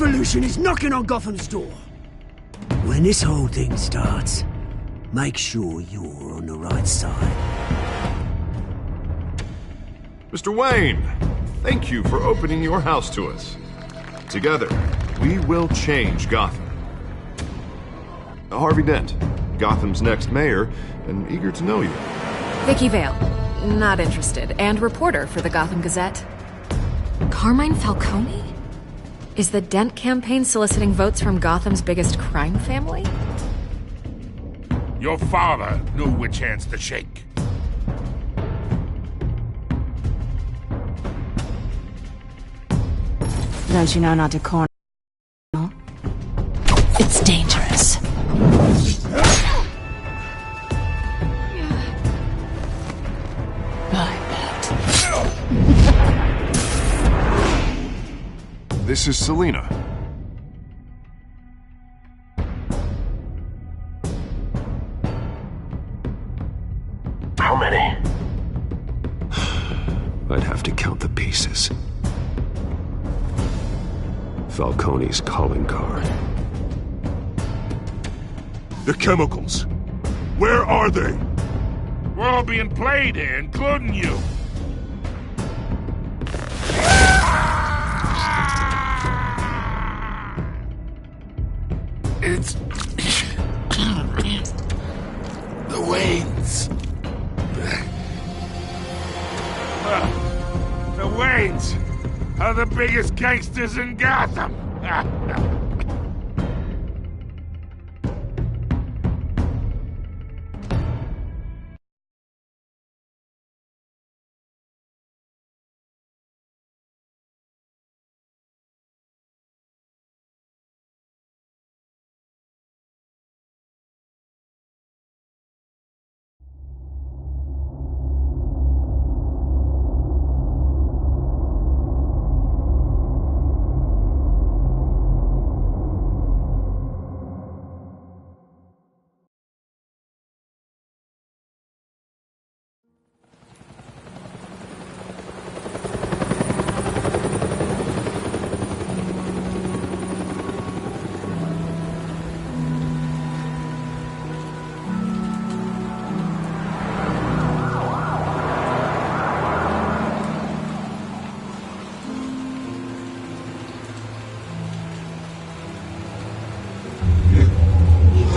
revolution is knocking on Gotham's door. When this whole thing starts, make sure you're on the right side. Mr. Wayne, thank you for opening your house to us. Together, we will change Gotham. Harvey Dent, Gotham's next mayor, and eager to know you. Vicky Vale, not interested, and reporter for the Gotham Gazette. Carmine Falcone? Is the Dent campaign soliciting votes from Gotham's biggest crime family? Your father knew which hands to shake. Don't you know not to corner? It's dangerous. I bet. This is Selina. How many? I'd have to count the pieces. Falcone's calling card. The chemicals. Where are they? We're all being played here, including you. It's... the Waynes. The Waynes are the biggest gangsters in Gotham.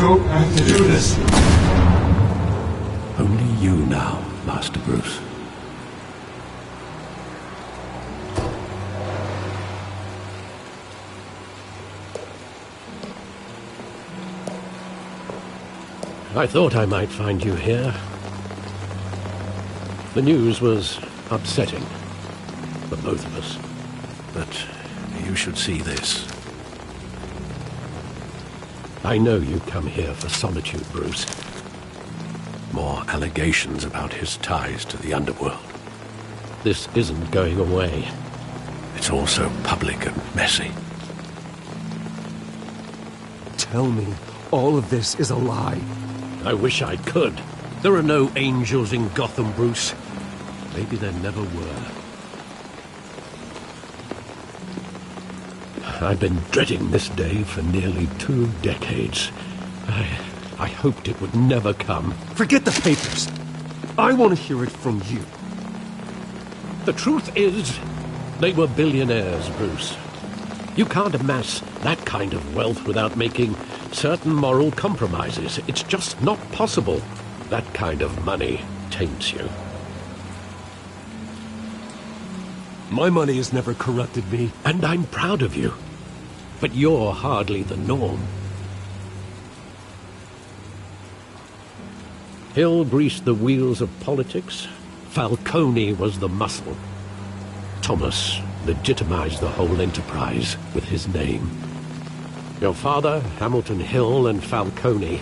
don't have to do this. Only you now, Master Bruce. I thought I might find you here. The news was upsetting for both of us. But you should see this. I know you come here for solitude, Bruce. More allegations about his ties to the underworld. This isn't going away. It's all so public and messy. Tell me, all of this is a lie. I wish I could. There are no angels in Gotham, Bruce. Maybe there never were. I've been dreading this day for nearly 2 decades. I hoped it would never come. Forget the papers. I want to hear it from you. The truth is, they were billionaires, Bruce. You can't amass that kind of wealth without making certain moral compromises. It's just not possible. That kind of money taints you. My money has never corrupted me. And I'm proud of you. But you're hardly the norm. Hill greased the wheels of politics. Falcone was the muscle. Thomas legitimized the whole enterprise with his name. Your father, Hamilton Hill, and Falcone,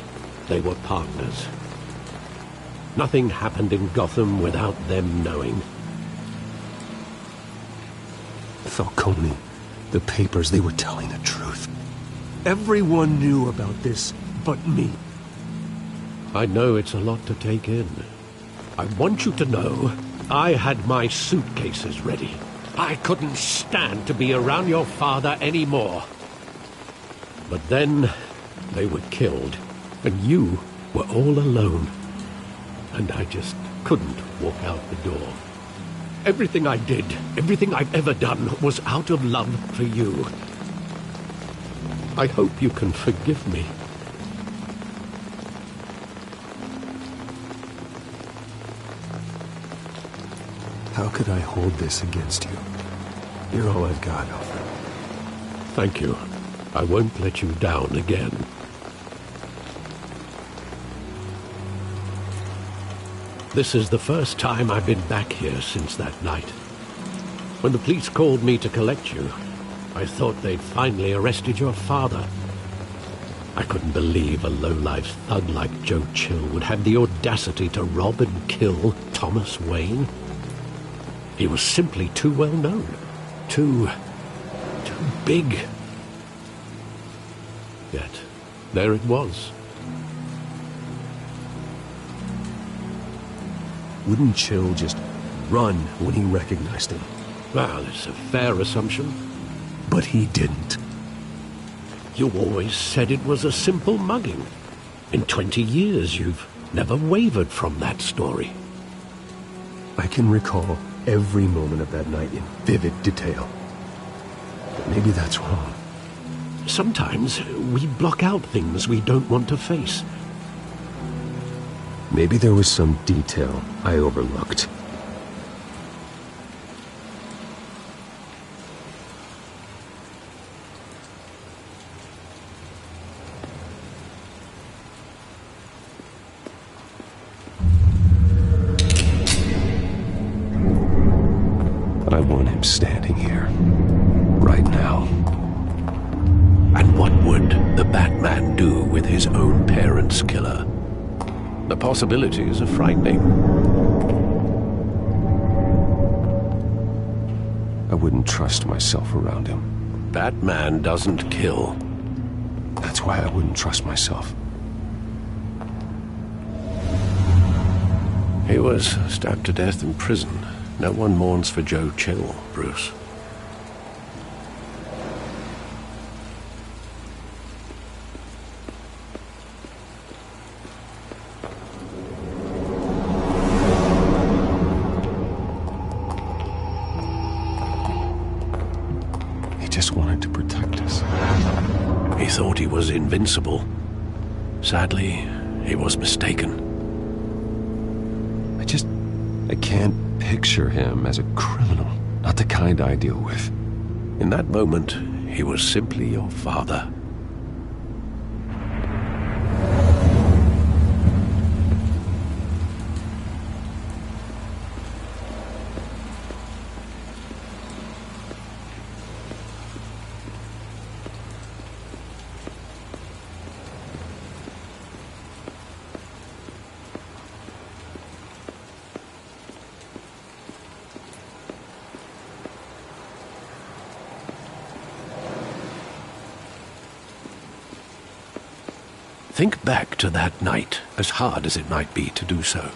they were partners. Nothing happened in Gotham without them knowing. Falcone, the papers, they were telling the truth. Everyone knew about this but me. I know it's a lot to take in. I want you to know I had my suitcases ready. I couldn't stand to be around your father anymore. But then they were killed, and you were all alone. And I just couldn't walk out the door. Everything I did, everything I've ever done, was out of love for you. I hope you can forgive me. How could I hold this against you? You're all I've got, Alfred. Thank you. I won't let you down again. This is the first time I've been back here since that night. When the police called me to collect you, I thought they'd finally arrested your father. I couldn't believe a low-life thug like Joe Chill would have the audacity to rob and kill Thomas Wayne. He was simply too well known. Too big. Yet, there it was. Wouldn't Chill just run when he recognized him? Well, it's a fair assumption. But he didn't. You always said it was a simple mugging. In 20 years, you've never wavered from that story. I can recall every moment of that night in vivid detail. But maybe that's wrong. Sometimes we block out things we don't want to face. Maybe there was some detail I overlooked. I want him standing here, right now. And what would the Batman do with his own parents' killer? The possibilities are frightening. I wouldn't trust myself around him. Batman doesn't kill. That's why I wouldn't trust myself. He was stabbed to death in prison. No one mourns for Joe Chill, Bruce. He just wanted to protect us. He thought he was invincible. Sadly, he was mistaken. I can't picture him as a criminal, not the kind I deal with. In that moment, he was simply your father. Think back to that night, as hard as it might be to do so.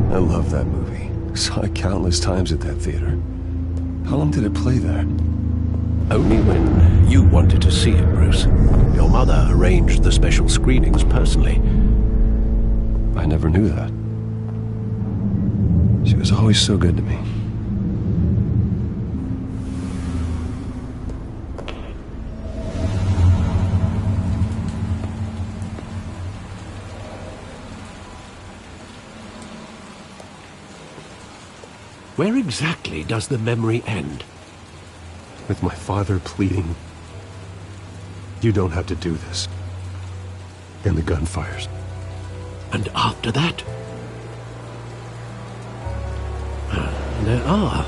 I love that movie. Saw it countless times at that theater. How long did it play there? Only when you wanted to see it, Bruce. Your mother arranged the special screenings personally. I never knew that. She was always so good to me. Where exactly does the memory end? With my father pleading, "You don't have to do this." And the gun fires. And after that? There are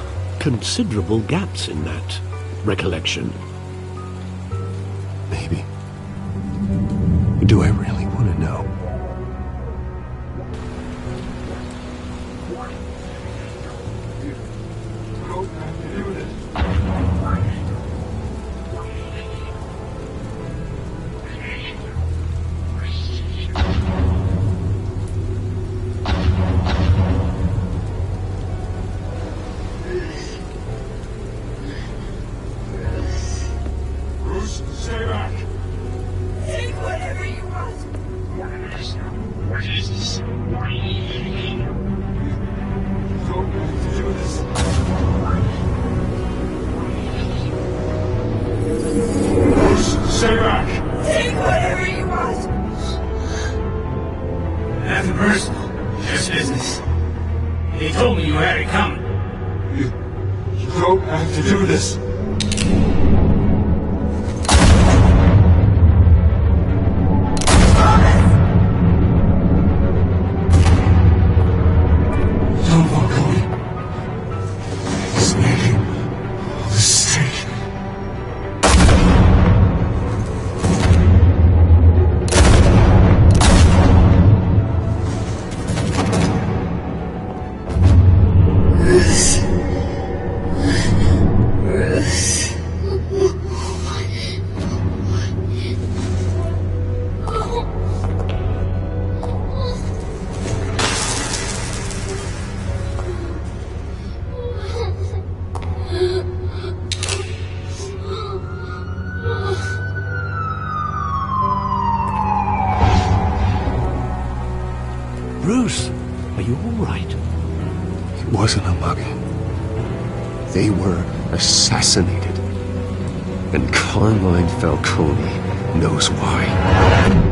considerable gaps in that recollection. Maybe. Do I really want to know? Stay back! Take whatever you want! Nothing personal. Just business. He told me you had it coming. You don't have to do this. Don't walk away. He's making a mistake. Bruce, are you all right? It wasn't a mugging. They were assassinated. And Carmine Falcone knows why.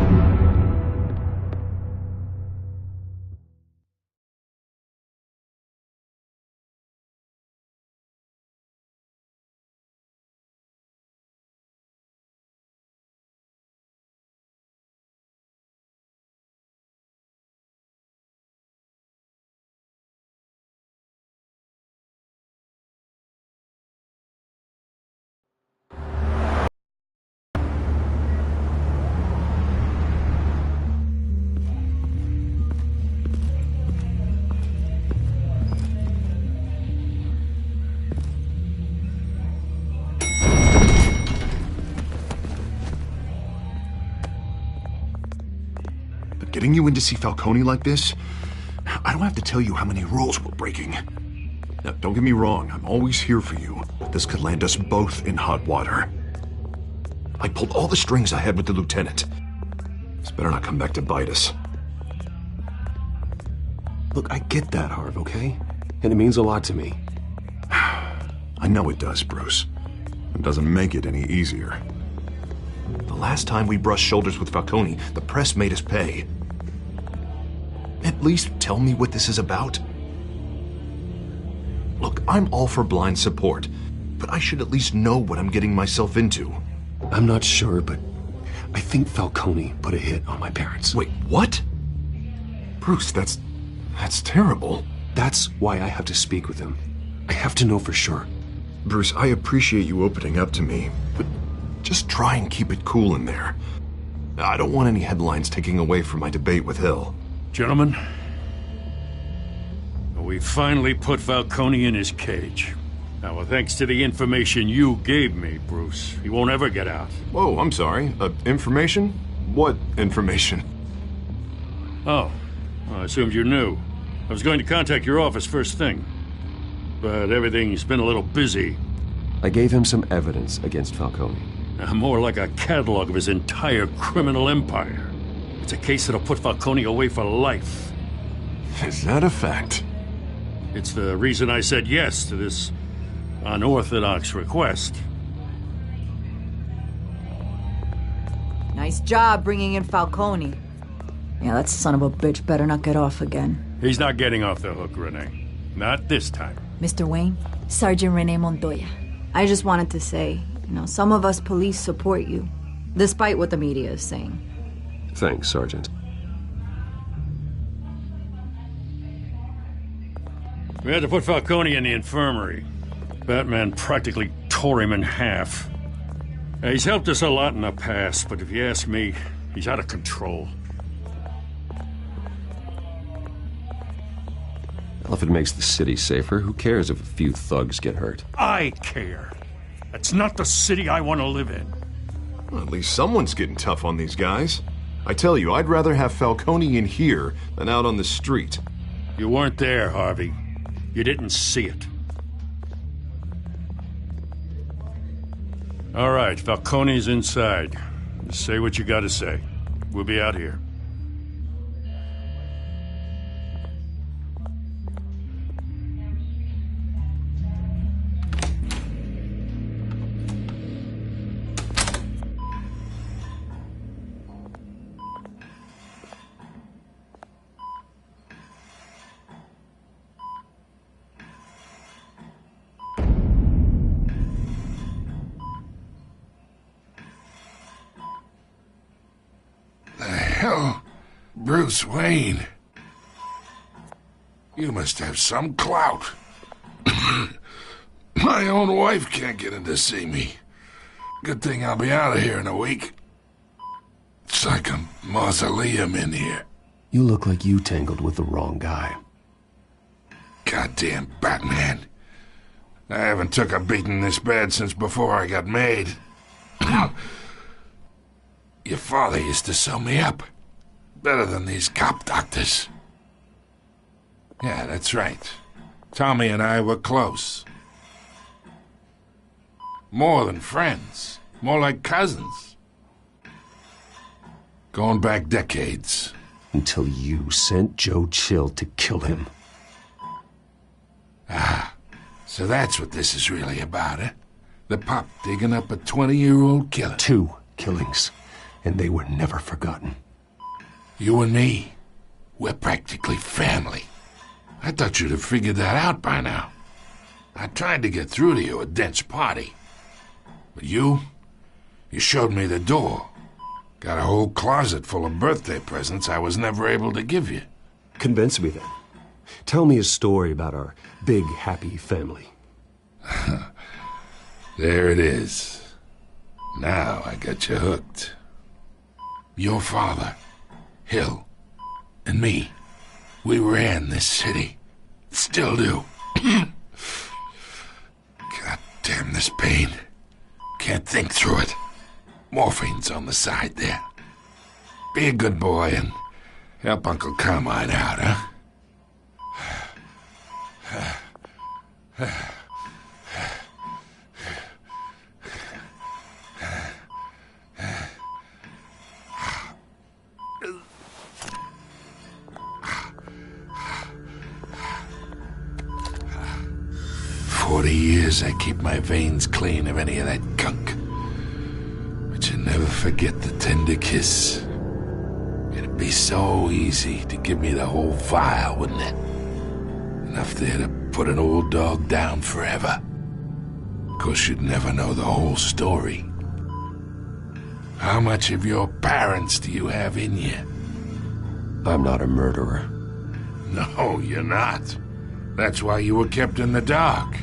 Getting you in to see Falcone like this? I don't have to tell you how many rules we're breaking. Now, don't get me wrong, I'm always here for you, but this could land us both in hot water. I pulled all the strings I had with the lieutenant. This better not come back to bite us. Look, I get that, Harv, okay? And it means a lot to me. I know it does, Bruce. It doesn't make it any easier. The last time we brushed shoulders with Falcone, the press made us pay. At least tell me what this is about. Look, I'm all for blind support, but I should at least know what I'm getting myself into. I'm not sure, but I think Falcone put a hit on my parents. Wait, what? Bruce, that's terrible. That's why I have to speak with him. I have to know for sure. Bruce, I appreciate you opening up to me, but just try and keep it cool in there. I don't want any headlines taking away from my debate with Hill. Gentlemen, we finally put Falcone in his cage. Now, thanks to the information you gave me, Bruce, he won't ever get out. Whoa, I'm sorry. Information? What information? Oh, well, I assumed you knew. I was going to contact your office first thing, but everything's been a little busy. I gave him some evidence against Falcone. More like a catalog of his entire criminal empire. It's a case that'll put Falcone away for life. Is that a fact? It's the reason I said yes to this unorthodox request. Nice job bringing in Falcone. Yeah, that son of a bitch better not get off again. He's not getting off the hook, Renee. Not this time. Mr. Wayne, Sergeant Renee Montoya. I just wanted to say, some of us police support you, despite what the media is saying. Thanks, Sergeant. We had to put Falcone in the infirmary. Batman practically tore him in half. He's helped us a lot in the past, but if you ask me, he's out of control. Well, if it makes the city safer, who cares if a few thugs get hurt? I care. That's not the city I want to live in. Well, at least someone's getting tough on these guys. I tell you, I'd rather have Falcone in here than out on the street. You weren't there, Harvey. You didn't see it. All right, Falcone's inside. Just say what you gotta say. We'll be out here. Hell, Bruce Wayne. You must have some clout. My own wife can't get in to see me. Good thing I'll be out of here in a week. It's like a mausoleum in here. You look like you tangled with the wrong guy. Goddamn Batman. I haven't took a beating this bad since before I got made. Your father used to sew me up. Better than these cop doctors. Yeah, that's right. Tommy and I were close. More than friends. More like cousins. Going back decades. Until you sent Joe Chill to kill him. Ah, so that's what this is really about, eh? The pup digging up a 20-year-old killer. 2 killings. And they were never forgotten. You and me, we're practically family. I thought you'd have figured that out by now. I tried to get through to you at Dent's party. But you showed me the door. Got a whole closet full of birthday presents I was never able to give you. Convince me then. Tell me a story about our big, happy family. There it is. Now I got you hooked. Your father, Hill, and me, we ran this city. Still do. God damn this pain. Can't think through it. Morphine's on the side there. Be a good boy and help Uncle Carmine out, huh? 40 years I keep my veins clean of any of that gunk. But you never forget the tender kiss. It'd be so easy to give me the whole vial, wouldn't it? Enough there to put an old dog down forever. Of course, you'd never know the whole story. How much of your parents do you have in you? I'm not a murderer. No, you're not. That's why you were kept in the dark.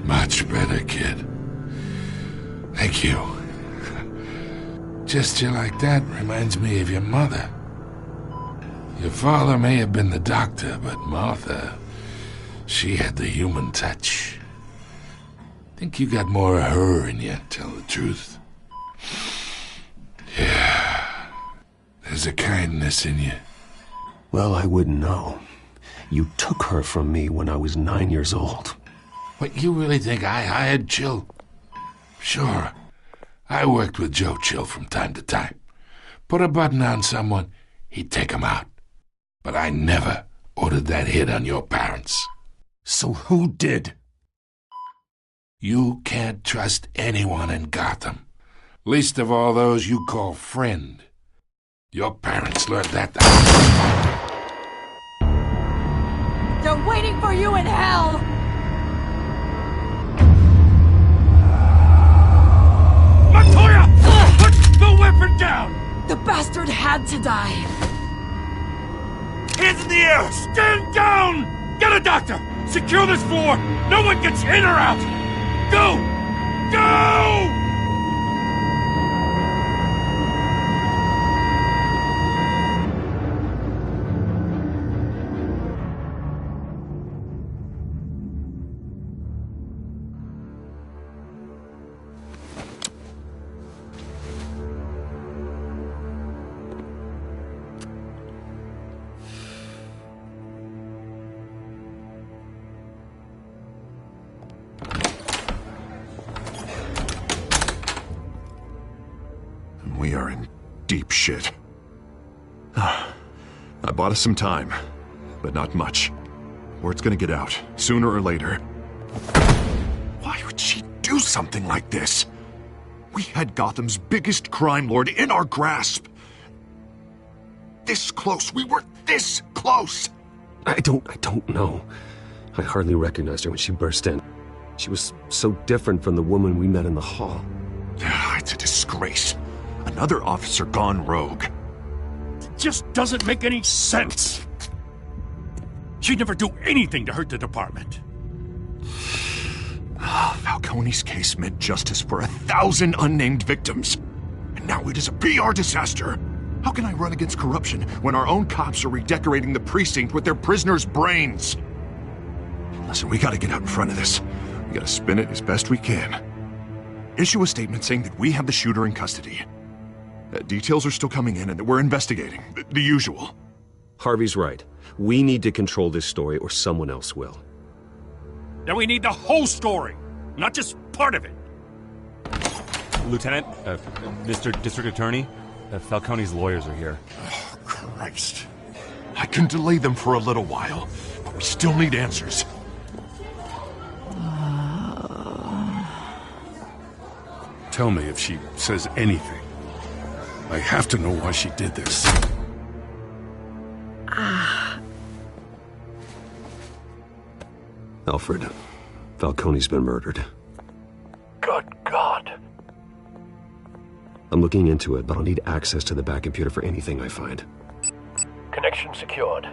Much better, kid. Thank you. Gesture like that reminds me of your mother. Your father may have been the doctor, but Martha, she had the human touch. Think you got more of her in you, tell the truth. Yeah. There's a kindness in you. Well, I wouldn't know. You took her from me when I was 9 years old. What, you really think I hired Chill? Sure. I worked with Joe Chill from time to time. Put a button on someone, he'd take him out. But I never ordered that hit on your parents. So who did? You can't trust anyone in Gotham. Least of all those you call friend. Your parents learned that. They're waiting for you in hell! Montoya! Put the weapon down! The bastard had to die. Hands in the air! Stand down! Get a doctor! Secure this floor! No one gets in or out! Go! Go! We are in deep shit. I bought us some time, but not much. Word's gonna get out, sooner or later. Why would she do something like this? We had Gotham's biggest crime lord in our grasp. This close. We were this close. I don't know. I hardly recognized her when she burst in. She was so different from the woman we met in the hall. It's a disgrace. Another officer gone rogue. It just doesn't make any sense. She'd never do anything to hurt the department. Falcone's case meant justice for 1,000 unnamed victims. And now it is a PR disaster. How can I run against corruption when our own cops are redecorating the precinct with their prisoners' brains? Listen, we gotta get out in front of this. We gotta spin it as best we can. Issue a statement saying that we have the shooter in custody. Details are still coming in and that we're investigating. The usual. Harvey's right. We need to control this story or someone else will. Then we need the whole story, not just part of it. Lieutenant, Mr. District Attorney, Falcone's lawyers are here. Oh, Christ. I can delay them for a little while, but we still need answers. Tell me if she says anything. I have to know why she did this. Alfred, Falcone's been murdered. Good God. I'm looking into it, but I'll need access to the back computer for anything I find. Connection secured.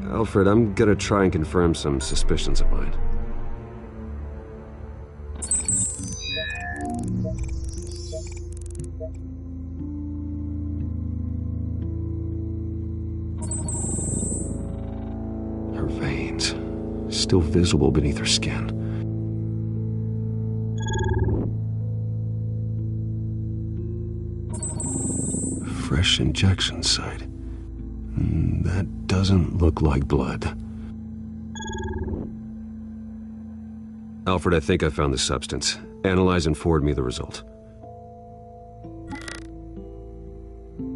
Alfred, I'm gonna try and confirm some suspicions of mine. Her veins, still visible beneath her skin. Fresh injection site. That doesn't look like blood. Alfred, I think I found the substance. Analyze and forward me the result.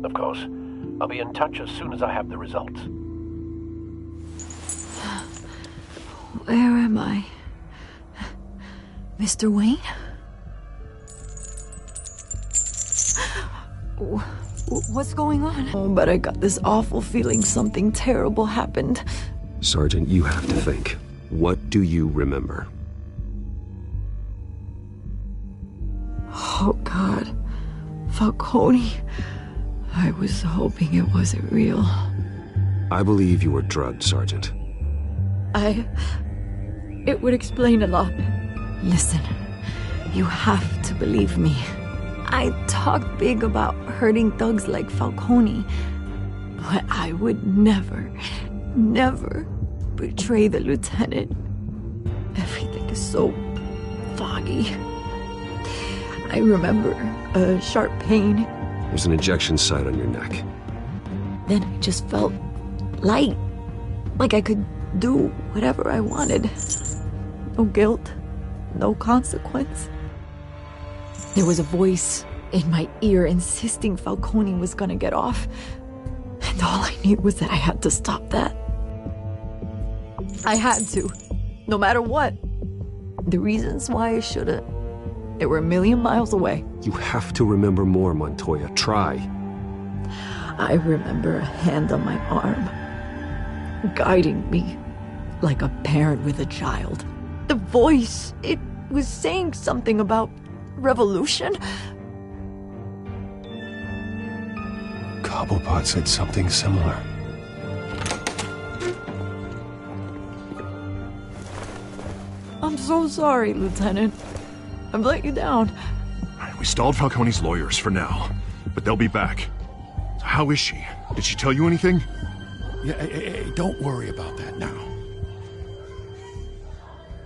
Of course. I'll be in touch as soon as I have the results. Where am I? Mr. Wayne? What's going on? Oh, but I got this awful feeling something terrible happened. Sergeant, you have to think. What do you remember? Oh, God. Falcone. I was hoping it wasn't real. I believe you were drugged, Sergeant. It would explain a lot. Listen, you have to believe me. I talk big about hurting thugs like Falcone, but I would never betray the lieutenant. Everything is so foggy. I remember a sharp pain. There's an injection site on your neck. Then I just felt light, like I could do whatever I wanted. No guilt, no consequence. There was a voice in my ear insisting Falcone was gonna get off. And all I knew was that I had to stop that. I had to, no matter what. The reasons why I shouldn't, they were a million miles away. You have to remember more, Montoya. Try. I remember a hand on my arm, guiding me like a parent with a child. The voice, it was saying something about revolution. Cobblepot said something similar. so sorry, Lieutenant. I've let you down. We stalled Falcone's lawyers for now, but they'll be back. How is she? Did she tell you anything? Yeah, hey, don't worry about that now.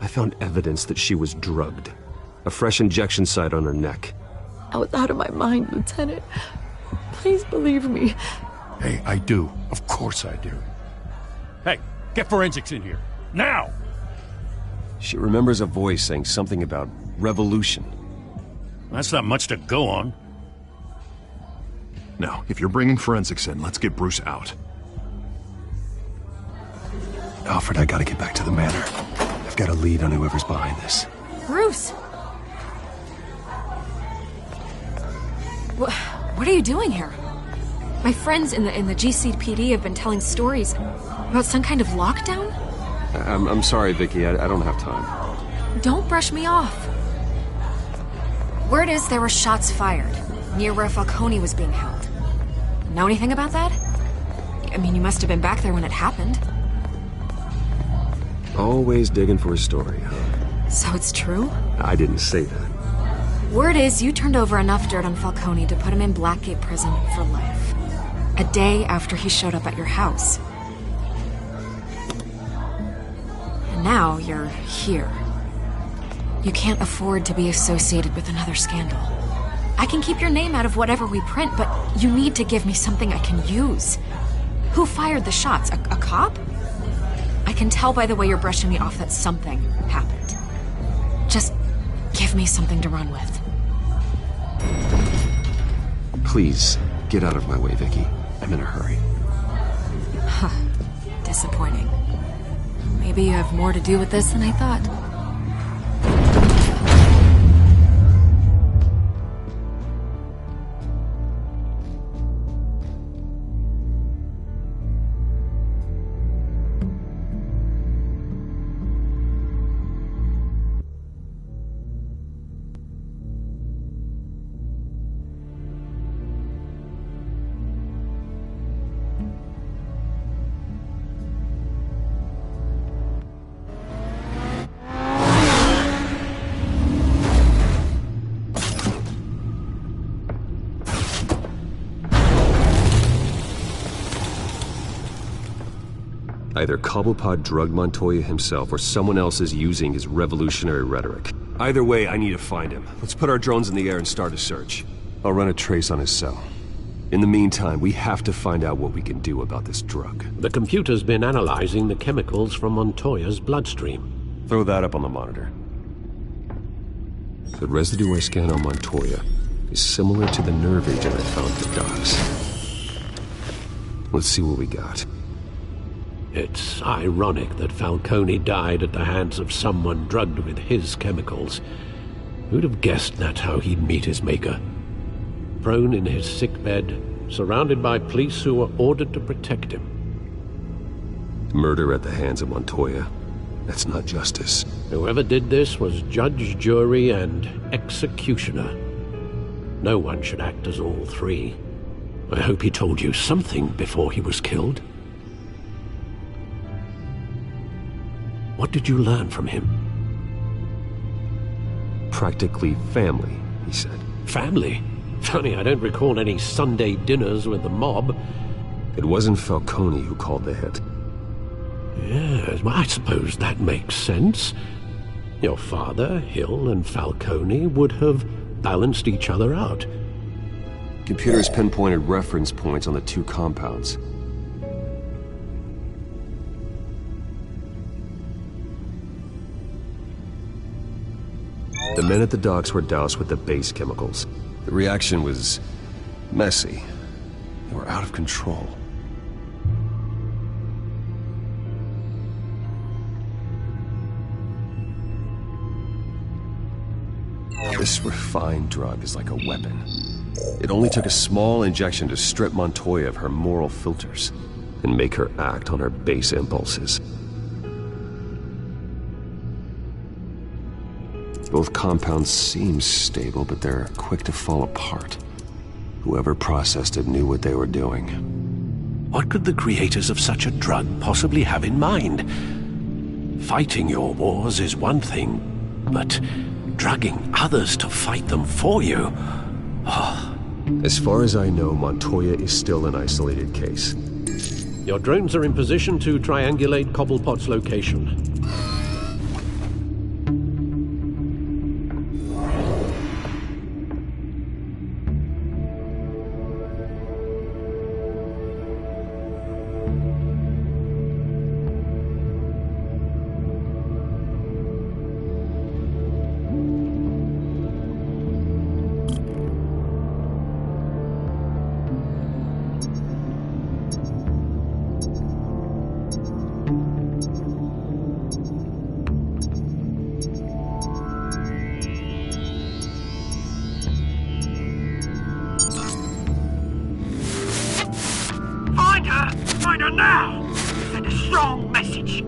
I found evidence that she was drugged. A fresh injection site on her neck. I was out of my mind, Lieutenant. Please believe me. Hey, I do. Of course I do. Hey, get forensics in here. Now! She remembers a voice saying something about revolution. That's not much to go on. Now, if you're bringing forensics in, let's get Bruce out. Alfred, I gotta get back to the manor. I've got a lead on whoever's behind this. Bruce! What are you doing here? My friends in the GCPD have been telling stories about some kind of lockdown? I'm sorry, Vicky. I don't have time. Don't brush me off. Word is there were shots fired near where Falcone was being held. Know anything about that? I mean, you must have been back there when it happened. Always digging for a story, huh? So it's true? I didn't say that. Word is you turned over enough dirt on Falcone to put him in Blackgate Prison for life. A day after he showed up at your house. And now you're here. You can't afford to be associated with another scandal. I can keep your name out of whatever we print, but you need to give me something I can use. Who fired the shots? A cop? I can tell by the way you're brushing me off that something happened. Just give me something to run with. Please, get out of my way, Vicky. I'm in a hurry. Huh. Disappointing. Maybe you have more to do with this than I thought. Either Cobblepot drugged Montoya himself, or someone else is using his revolutionary rhetoric. Either way, I need to find him. Let's put our drones in the air and start a search. I'll run a trace on his cell. In the meantime, we have to find out what we can do about this drug. The computer's been analyzing the chemicals from Montoya's bloodstream. Throw that up on the monitor. The residue I scanned on Montoya is similar to the nerve agent I found at the docks. Let's see what we got. It's ironic that Falcone died at the hands of someone drugged with his chemicals. Who'd have guessed that's how he'd meet his maker? Prone in his sickbed, surrounded by police who were ordered to protect him. Murder at the hands of Montoya. That's not justice. Whoever did this was judge, jury, and executioner. No one should act as all three. I hope he told you something before he was killed. What did you learn from him? Practically family, he said. Family? Funny, I don't recall any Sunday dinners with the mob. It wasn't Falcone who called the hit. Yes, well, I suppose that makes sense. Your father, Hill, and Falcone would have balanced each other out. Computers pinpointed reference points on the two compounds. The men at the docks were doused with the base chemicals. The reaction was messy. They were out of control. This refined drug is like a weapon. It only took a small injection to strip Montoya of her moral filters and make her act on her base impulses. Both compounds seem stable, but they're quick to fall apart. Whoever processed it knew what they were doing. What could the creators of such a drug possibly have in mind? Fighting your wars is one thing, but drugging others to fight them for you... Oh. As far as I know, Montoya is still an isolated case. Your drones are in position to triangulate Cobblepot's location. Find her now! Send a strong message.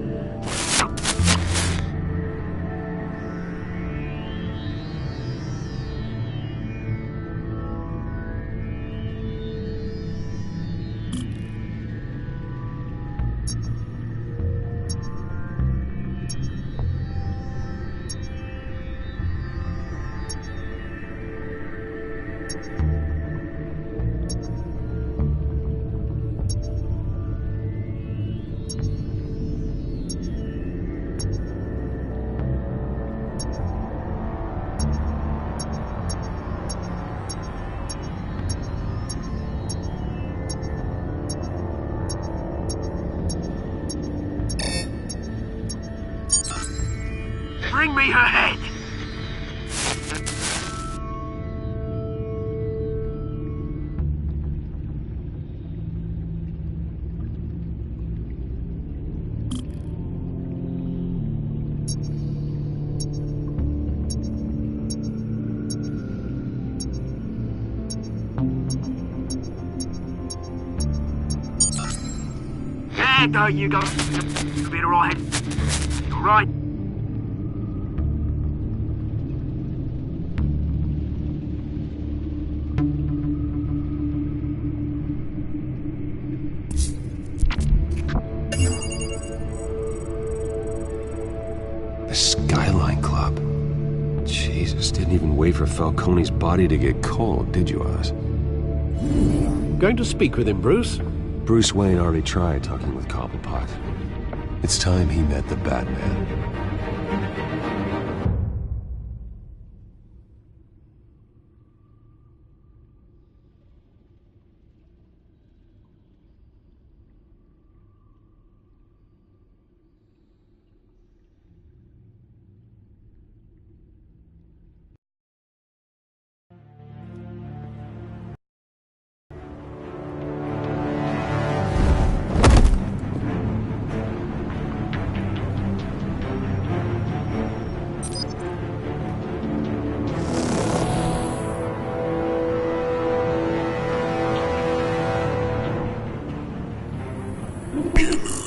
Bring me her head! There, go, you go. You'll be alright. You're right. The Skyline Club. Jesus, didn't even wait for Falcone's body to get cold, did you, Oz? Going to speak with him, Bruce? Bruce Wayne already tried talking with Cobblepot. It's time he met the Batman.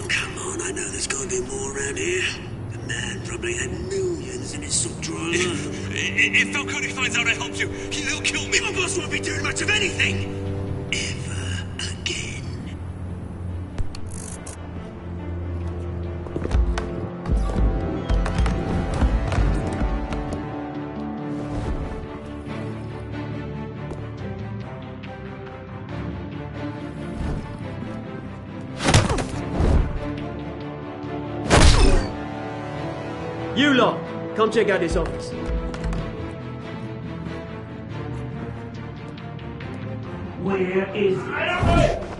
Come on, I know there's gotta be more around here. The man probably had millions in his sock drawer. If Falcone finds out I helped you, he'll kill me. My boss won't be doing much of anything! Ever again. You lot, come check out this office. Where is it?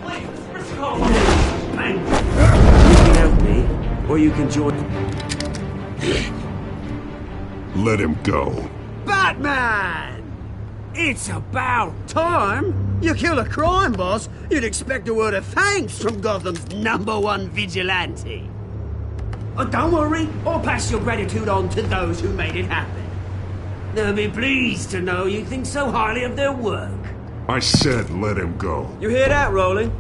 Please, Mr. Cole. Man, you can help me, or you can join... Let him go. Batman! It's about time! You kill a crime boss, you'd expect a word of thanks from Gotham's #1 vigilante. Oh, don't worry, I'll pass your gratitude on to those who made it happen. They'll be pleased to know you think so highly of their work. I said let him go. You hear that, Roland?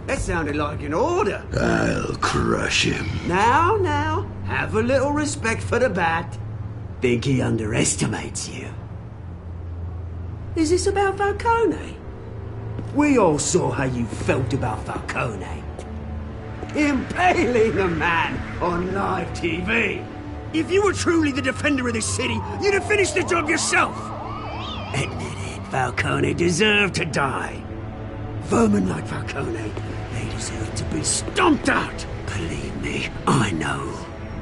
That sounded like an order. I'll crush him. Now, have a little respect for the Bat. Think he underestimates you. Is this about Falcone? We all saw how you felt about Falcone. impaling a man on live TV. If you were truly the defender of this city, you'd have finished the job yourself. Admit it, Falcone deserved to die. Vermin like Falcone, they deserve to be stomped out. Believe me, I know.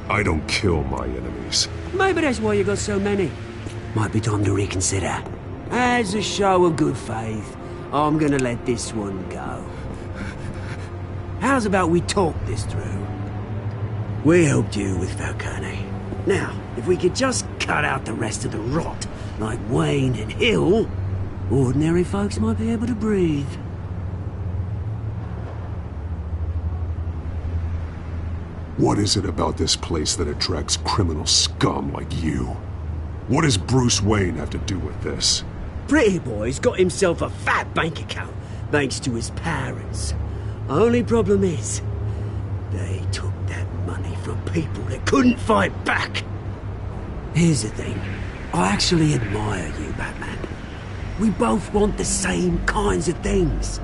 I don't kill my enemies. Maybe that's why you got so many. Might be time to reconsider. As a show of good faith, I'm gonna let this one go. How's about we talk this through? We helped you with Falcone. Now, if we could just cut out the rest of the rot, like Wayne and Hill, ordinary folks might be able to breathe. What is it about this place that attracts criminal scum like you? What does Bruce Wayne have to do with this? Pretty Boy's got himself a fat bank account, thanks to his parents. Only problem is, they took that money from people that couldn't fight back. Here's the thing. I actually admire you, Batman. We both want the same kinds of things.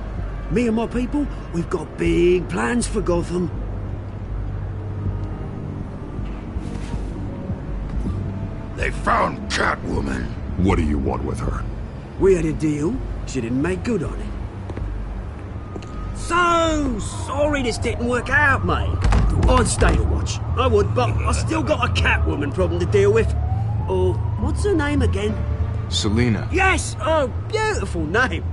Me and my people, we've got big plans for Gotham. They found Catwoman. What do you want with her? We had a deal. She didn't make good on it. So sorry this didn't work out, mate. I'd stay to watch. I would, but I still got a Catwoman problem to deal with. Oh, what's her name again? Selina. Yes! Oh, beautiful name.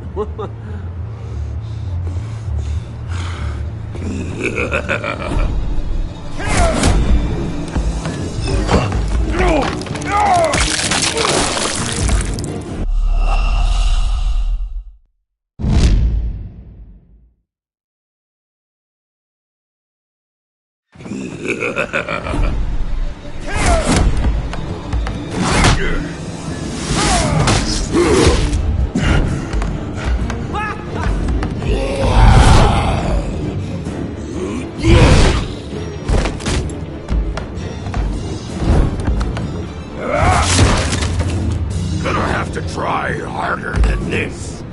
Gonna have to try harder than this.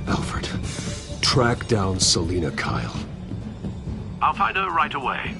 Alfred, track down Selina Kyle. I'll find her right away.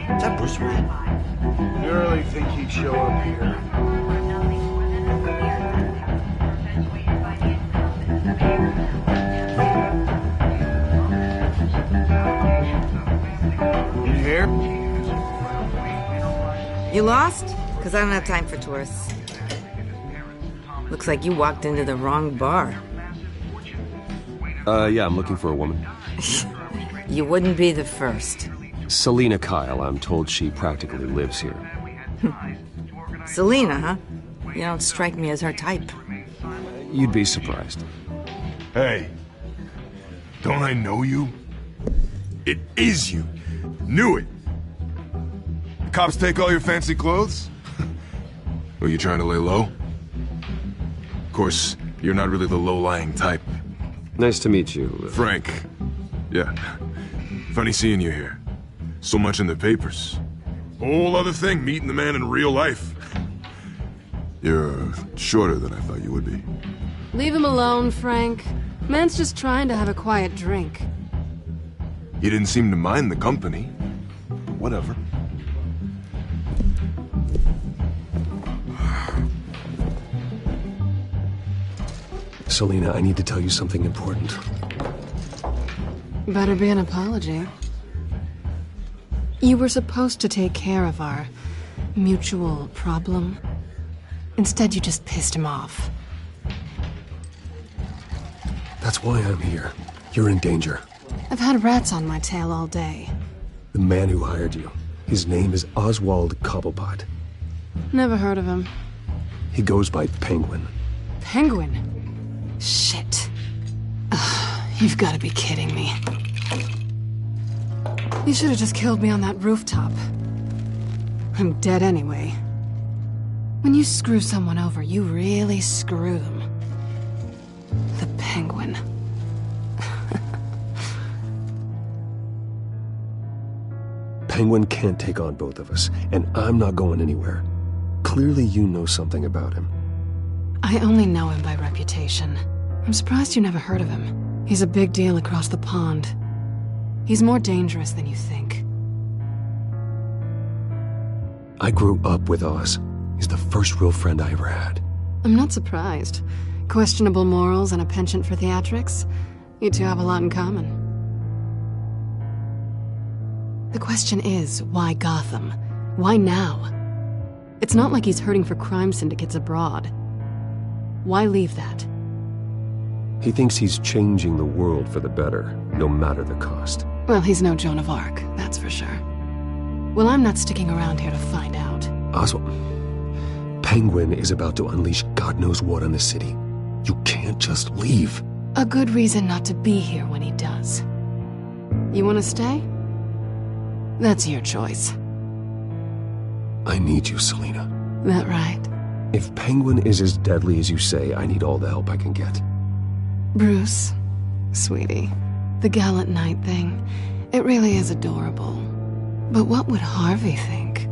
Is that Bruce Wayne? You really think he'd show up here? You here? You lost? Because I don't have time for tourists. Looks like you walked into the wrong bar. Yeah, I'm looking for a woman. You wouldn't be the first. Selina Kyle, I'm told she practically lives here. Selina, huh? You don't strike me as her type. You'd be surprised. Hey, don't I know you? It is you. Knew it. The cops take all your fancy clothes? Were you trying to lay low? Of course, you're not really the low-lying type. Nice to meet you. Frank. Yeah. Funny seeing you here. So much in the papers. Whole other thing, meeting the man in real life. You're shorter than I thought you would be. Leave him alone, Frank. Man's just trying to have a quiet drink. You didn't seem to mind the company. Whatever. Selina, I need to tell you something important. Better be an apology. You were supposed to take care of our mutual problem. Instead, you just pissed him off. That's why I'm here. You're in danger. I've had rats on my tail all day. The man who hired you, his name is Oswald Cobblepot. Never heard of him. He goes by Penguin. Penguin? Shit. Ugh, you've got to be kidding me. You should have just killed me on that rooftop. I'm dead anyway. When you screw someone over, you really screw them. The Penguin. Penguin can't take on both of us, and I'm not going anywhere. Clearly you know something about him. I only know him by reputation. I'm surprised you never heard of him. He's a big deal across the pond. He's more dangerous than you think. I grew up with Oz. He's the first real friend I ever had. I'm not surprised. Questionable morals and a penchant for theatrics. You two have a lot in common. The question is, why Gotham? Why now? It's not like he's hurting for crime syndicates abroad. Why leave that? He thinks he's changing the world for the better, no matter the cost. Well, he's no Joan of Arc, that's for sure. Well, I'm not sticking around here to find out. Oswald, Penguin is about to unleash God knows what on the city. You can't just leave. A good reason not to be here when he does. You want to stay? That's your choice. I need you, Selina. That right? If Penguin is as deadly as you say, I need all the help I can get. Bruce, sweetie, the gallant knight thing, it really is adorable. But what would Harvey think?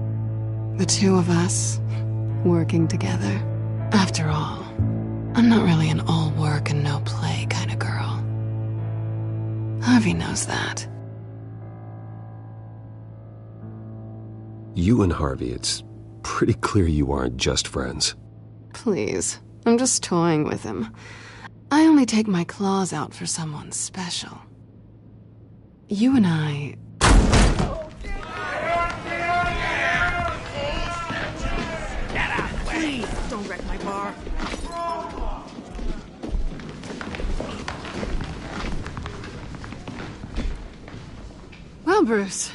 The two of us, working together. After all, I'm not really an all work and no play kind of girl. Harvey knows that. You and Harvey, it's pretty clear you aren't just friends. Please, I'm just toying with him. I only take my claws out for someone special. You and I... Please, don't wreck my bar. Well, Bruce,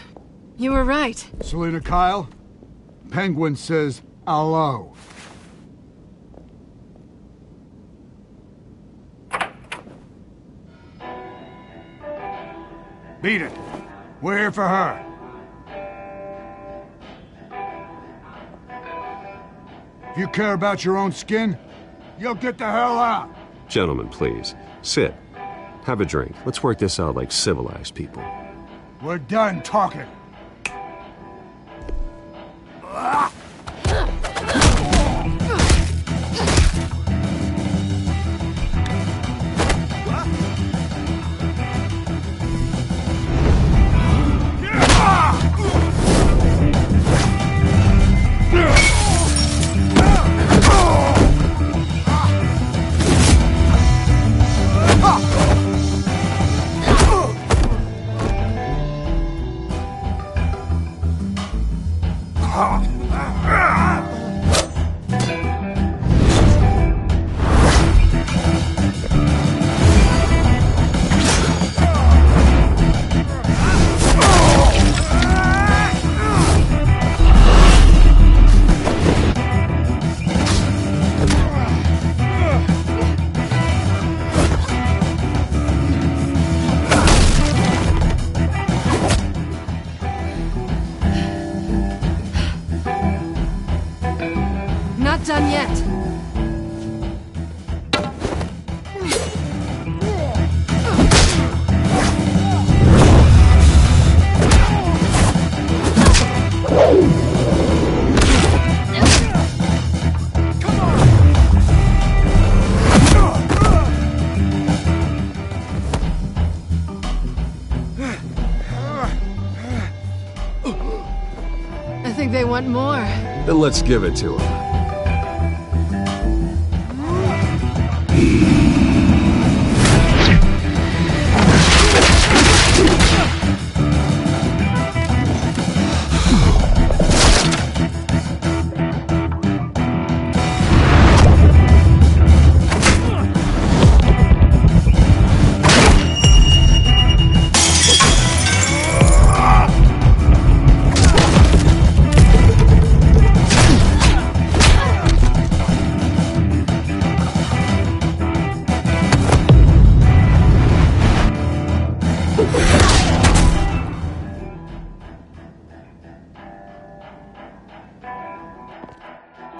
you were right. Selina Kyle, Penguin says hello. Beat it. We're here for her. If you care about your own skin, you'll get the hell out. Gentlemen, please. Sit. Have a drink. Let's work this out like civilized people. We're done talking. not done yet. I think they want more. Then let's give it to him.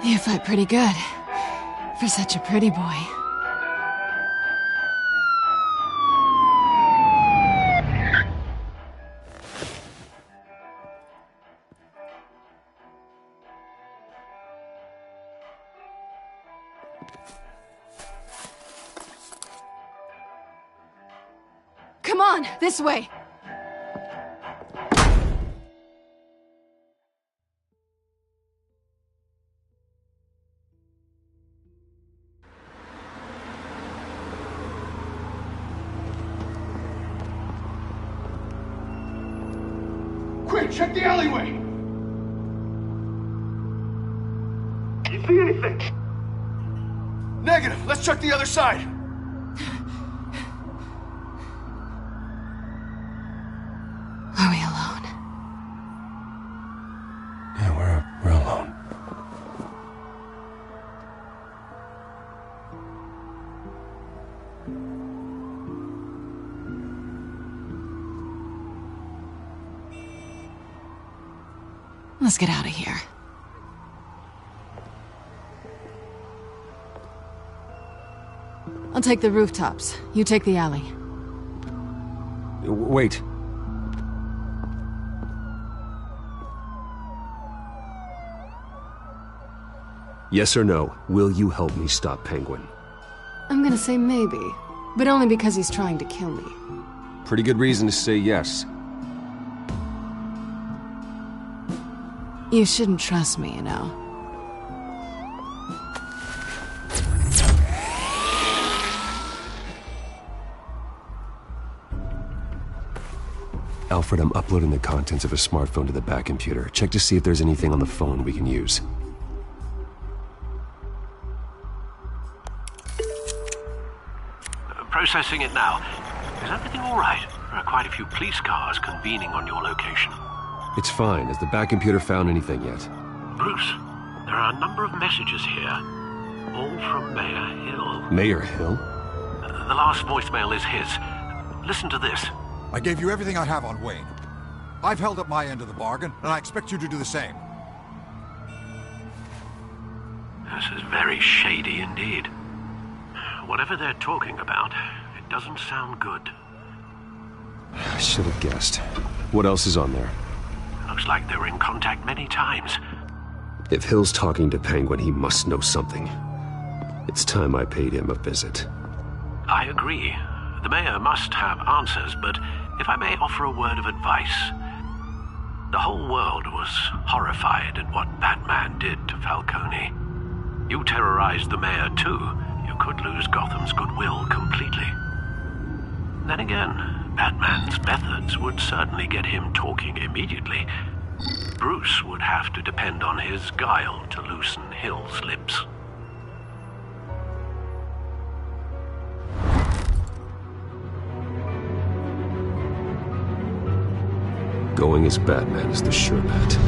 You fight pretty good. For such a pretty boy. Come on, this way! Quick, check the alleyway! You see anything? Negative. Let's check the other side. Are we alone? Yeah, we're alone. Let's get out of here. I'll take the rooftops. You take the alley. Wait. Yes or no, will you help me stop Penguin? I'm gonna say maybe, but only because he's trying to kill me. Pretty good reason to say yes. You shouldn't trust me, you know. Alfred, I'm uploading the contents of a smartphone to the back computer. Check to see if there's anything on the phone we can use. Processing it now. Is everything all right? There are quite a few police cars convening on your location. It's fine. Has the back computer found anything yet? Bruce, there are a number of messages here. All from Mayor Hill. Mayor Hill? The last voicemail is his. Listen to this. I gave you everything I have on Wayne. I've held up my end of the bargain, and I expect you to do the same. This is very shady indeed. Whatever they're talking about, it doesn't sound good. I should have guessed. What else is on there? Looks like they were in contact many times. If Hill's talking to Penguin, he must know something. It's time I paid him a visit. I agree. The mayor must have answers, but if I may offer a word of advice. The whole world was horrified at what Batman did to Falcone. You terrorized the mayor too. You could lose Gotham's goodwill completely. Then again, Batman's methods would certainly get him talking immediately. Bruce would have to depend on his guile to loosen Hill's lips. Going as Batman is the sure bet.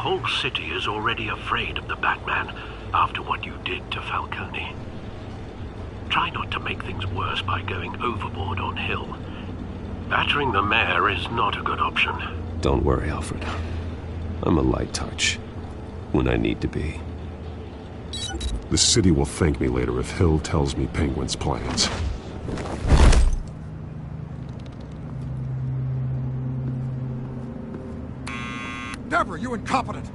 whole city is already afraid of the Batman after what you did to Falcone. Try not to make things worse by going overboard on Hill. Battering the mayor is not a good option. Don't worry, Alfred. I'm a light touch. When I need to be. The city will thank me later if Hill tells me Penguin's plans. Deborah, you incompetent!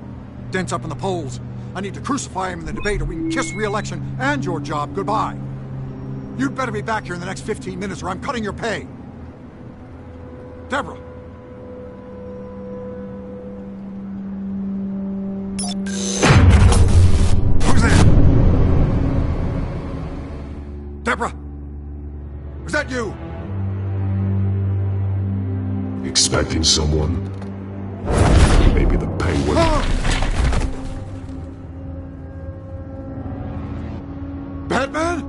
Dent's up in the polls. I need to crucify him in the debate or we can kiss re-election and your job goodbye. You'd better be back here in the next 15 minutes or I'm cutting your pay. Deborah! Who's there? Deborah! Was that you? Expecting someone? Maybe the Penguin. Batman?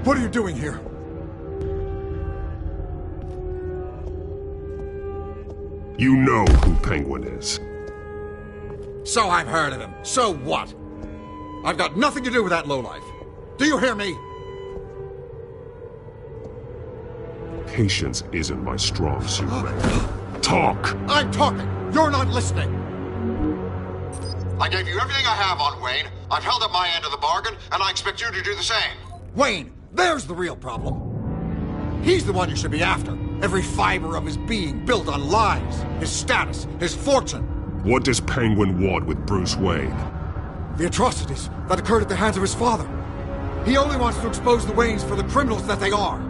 What are you doing here? You know who Penguin is. So I've heard of him. So what? I've got nothing to do with that lowlife. Do you hear me? Patience isn't my strong suit, Ray. Talk! I'm talking! You're not listening! I gave you everything I have on Wayne. I've held up my end of the bargain, and I expect you to do the same. Wayne, there's the real problem. He's the one you should be after. Every fiber of his being built on lies, his status, his fortune. What does Penguin want with Bruce Wayne? The atrocities that occurred at the hands of his father. He only wants to expose the Waynes for the criminals that they are.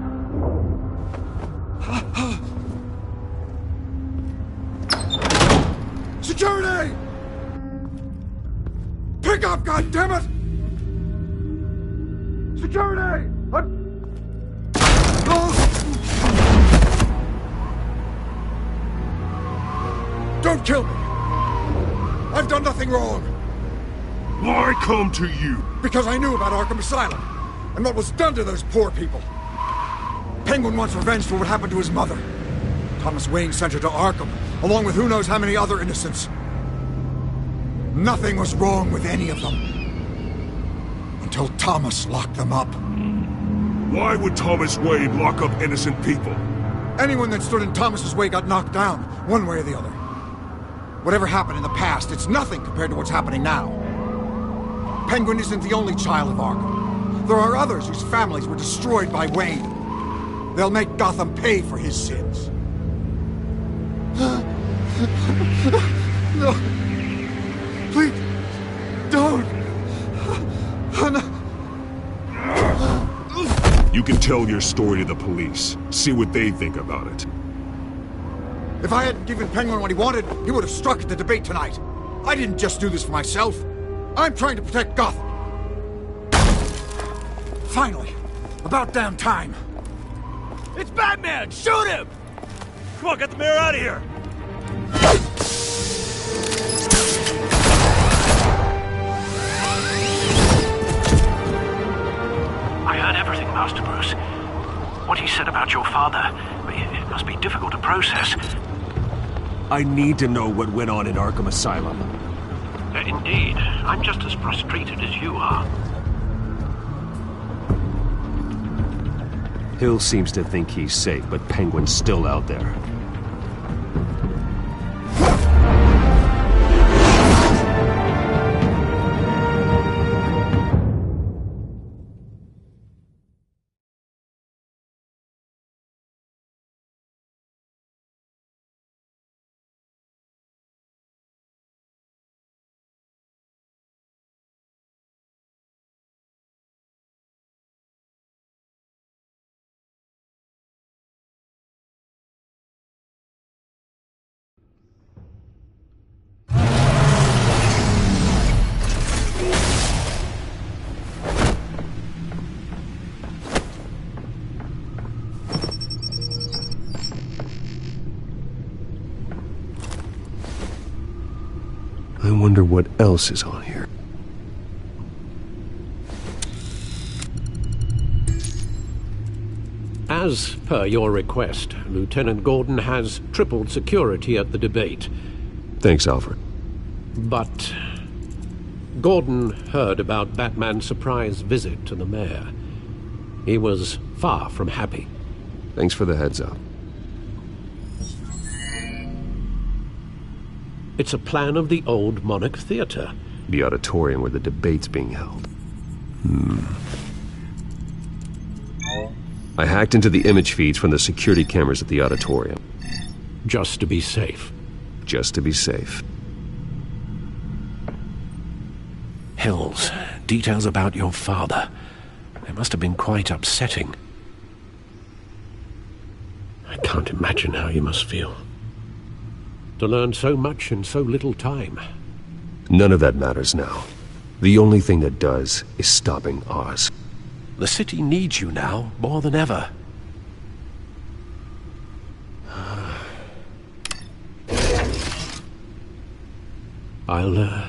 Security! Pick up, goddammit! Security! Don't kill me! I've done nothing wrong! Why come to you? Because I knew about Arkham Asylum, and what was done to those poor people. Penguin wants revenge for what happened to his mother. Thomas Wayne sent her to Arkham, along with who knows how many other innocents. Nothing was wrong with any of them. Until Thomas locked them up. Why would Thomas Wayne lock up innocent people? Anyone that stood in Thomas's way got knocked down, one way or the other. Whatever happened in the past, it's nothing compared to what's happening now. Penguin isn't the only child of Arkham. There are others whose families were destroyed by Wayne. They'll make Gotham pay for his sins. No. Please, don't. You can tell your story to the police. See what they think about it. If I hadn't given Penguin what he wanted, he would have struck at the debate tonight. I didn't just do this for myself. I'm trying to protect Gotham. Finally. About damn time. It's Batman! Shoot him! Come on, get the mayor out of here! I heard everything, Master Bruce. What he said about your father, it must be difficult to process. I need to know what went on in Arkham Asylum. Indeed. I'm just as frustrated as you are. Hill seems to think he's safe, but Penguin's still out there. I wonder what else is on here. As per your request, Lieutenant Gordon has tripled security at the debate. Thanks, Alfred. But Gordon heard about Batman's surprise visit to the mayor. He was far from happy. Thanks for the heads up. It's a plan of the old Monarch Theater. The auditorium where the debate's being held. I hacked into the image feeds from the security cameras at the auditorium. Just to be safe. Just to be safe. Hills, details about your father. They must have been quite upsetting. I can't imagine how you must feel. To learn so much in so little time. None of that matters now. The only thing that does is stopping Oz. The city needs you now, more than ever. I'll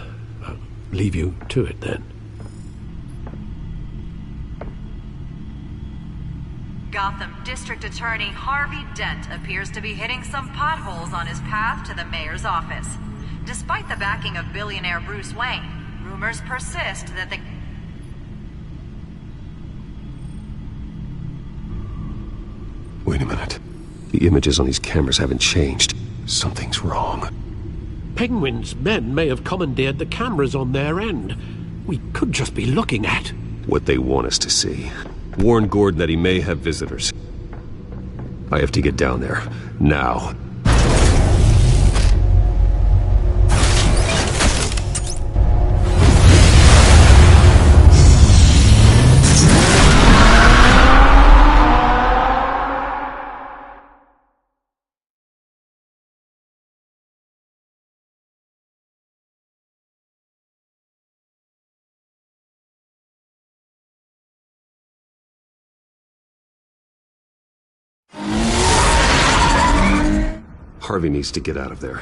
leave you to it then. Gotham District Attorney Harvey Dent appears to be hitting some potholes on his path to the mayor's office. Despite the backing of billionaire Bruce Wayne, rumors persist that the... Wait a minute. The images on these cameras haven't changed. Something's wrong. Penguin's men may have commandeered the cameras on their end. We could just be looking at... what they want us to see. Warn Gordon that he may have visitors. I have to get down there. Now. Harvey needs to get out of there.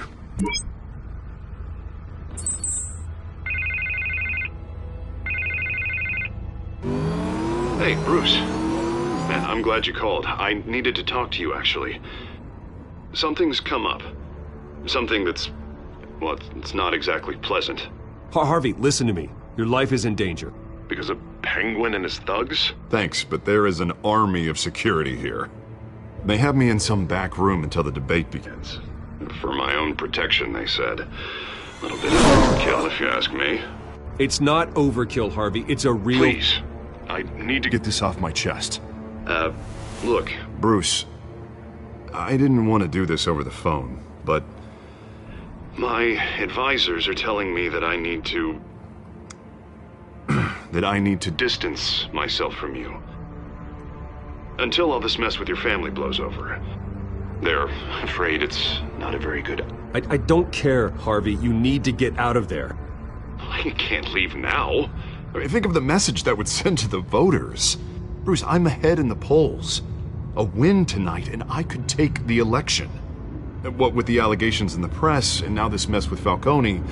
Hey, Bruce. Man, I'm glad you called. I needed to talk to you, actually. Something's come up. Something that's... well, it's not exactly pleasant. Harvey, listen to me. Your life is in danger. Because of Penguin and his thugs? Thanks, but there is an army of security here. They have me in some back room until the debate begins. For my own protection, they said. A little bit of overkill, if you ask me. It's not overkill, Harvey. It's a real... Please. I need to get this off my chest. Look, Bruce. I didn't want to do this over the phone, but... my advisors are telling me that I need to... that I need to distance myself from you. Until all this mess with your family blows over. They're afraid it's not a very good... I don't care, Harvey. You need to get out of there. I can't leave now. I mean, think of the message that would send to the voters. Bruce, I'm ahead in the polls. A win tonight, and I could take the election. What with the allegations in the press, and now this mess with Falcone,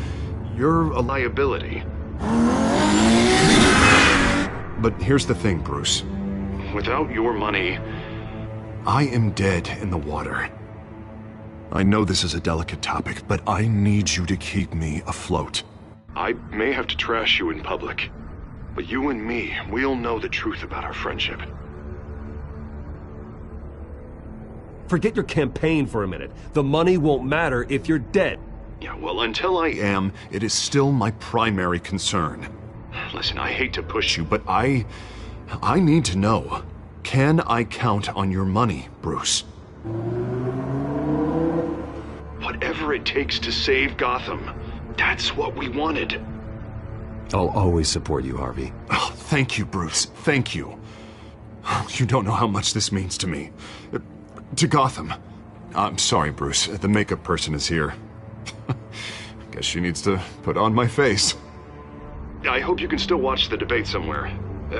you're a liability. But here's the thing, Bruce. Without your money, I am dead in the water. I know this is a delicate topic, but I need you to keep me afloat. I may have to trash you in public, but you and me, we'll know the truth about our friendship. Forget your campaign for a minute. The money won't matter if you're dead. Yeah, well, until I am, it is still my primary concern. Listen, I hate to push you, but I need to know. Can I count on your money, Bruce? Whatever it takes to save Gotham, that's what we wanted. I'll always support you, Harvey. Oh, thank you, Bruce. Thank you. You don't know how much this means to me. To Gotham. I'm sorry, Bruce. The makeup person is here. Guess she needs to put on my face. I hope you can still watch the debate somewhere.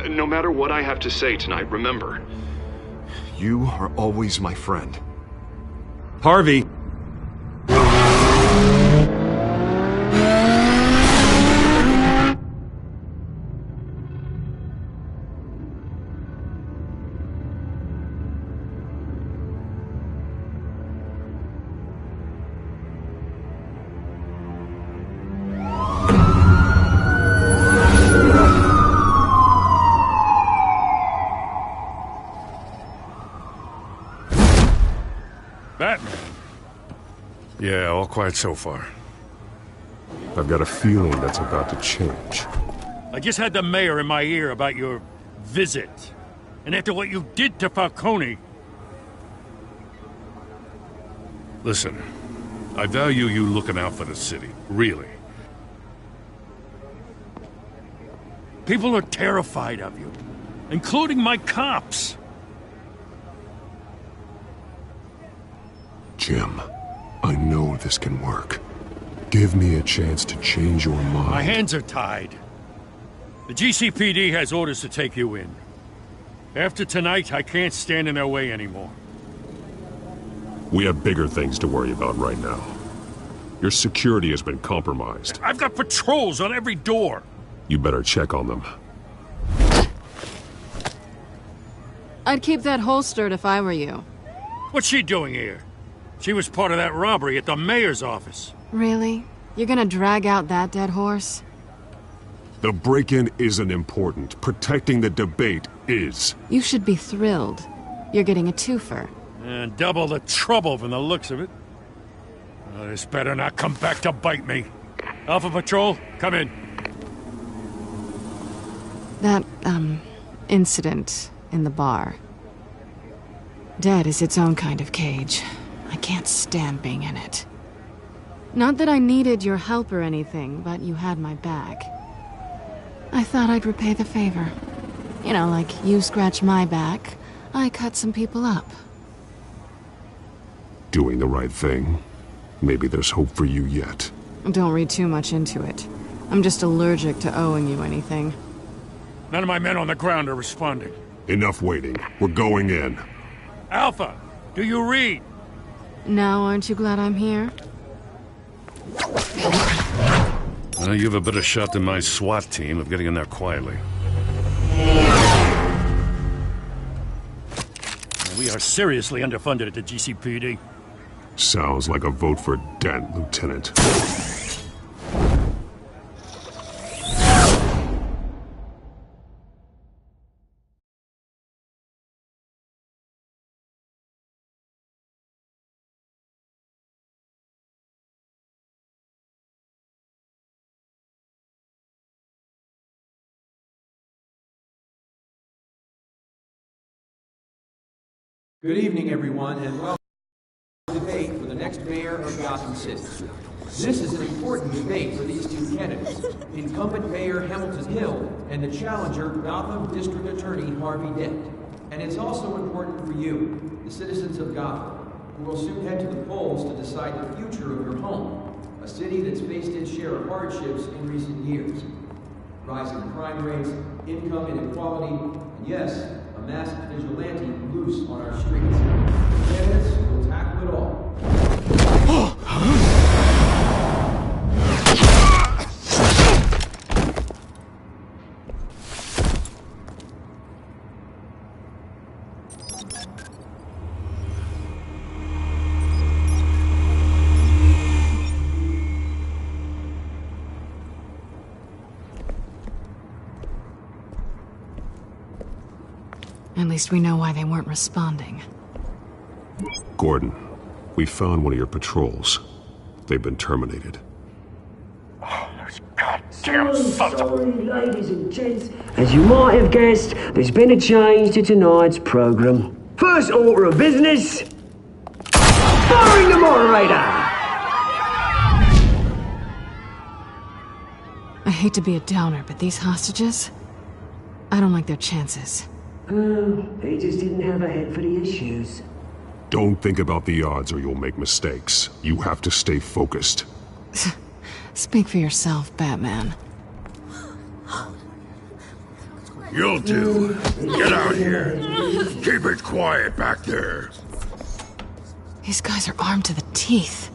No matter what I have to say tonight, remember, you are always my friend. Harvey! Batman? Yeah, all quiet so far. I've got a feeling that's about to change. I just had the mayor in my ear about your visit. And after what you did to Falcone... Listen, I value you looking out for the city, really. People are terrified of you, including my cops. Jim, I know this can work. Give me a chance to change your mind. My hands are tied. The GCPD has orders to take you in. After tonight, I can't stand in their way anymore. We have bigger things to worry about right now. Your security has been compromised. I've got patrols on every door. You better check on them. I'd keep that holstered if I were you. What's she doing here? She was part of that robbery at the mayor's office. Really? You're gonna drag out that dead horse? The break-in isn't important. Protecting the debate is. You should be thrilled. You're getting a twofer. And double the trouble from the looks of it. Oh, this better not come back to bite me. Alpha Patrol, come in. That, incident in the bar. Dead is its own kind of cage. I can't stand being in it. Not that I needed your help or anything, but you had my back. I thought I'd repay the favor. You know, like you scratch my back, I cut some people up. Doing the right thing. Maybe there's hope for you yet. Don't read too much into it. I'm just allergic to owing you anything. None of my men on the ground are responding. Enough waiting. We're going in. Alpha, do you read? Now aren't you glad I'm here? You have a better shot than my SWAT team of getting in there quietly. We are seriously underfunded at the GCPD. Sounds like a vote for Dent, Lieutenant. Good evening, everyone, and welcome to the debate for the next mayor of Gotham City. This is an important debate for these two candidates, incumbent Mayor Hamilton Hill and the challenger Gotham District Attorney Harvey Dent. And it's also important for you, the citizens of Gotham, who will soon head to the polls to decide the future of your home, a city that's faced its share of hardships in recent years. Rising crime rates, income inequality, and yes, a masked vigilante loose on our streets. Candidates will tackle it all. At least we know why they weren't responding. Gordon, we found one of your patrols. They've been terminated. So sorry, ladies and gents. As you might have guessed, there's been a change to tonight's program. First order of business, firing the moderator! I hate to be a downer, but these hostages... I don't like their chances. He just didn't have a head for the issues. Don't think about the odds or you'll make mistakes. You have to stay focused. Speak for yourself, Batman. You'll do. Get out here. Keep it quiet back there. These guys are armed to the teeth.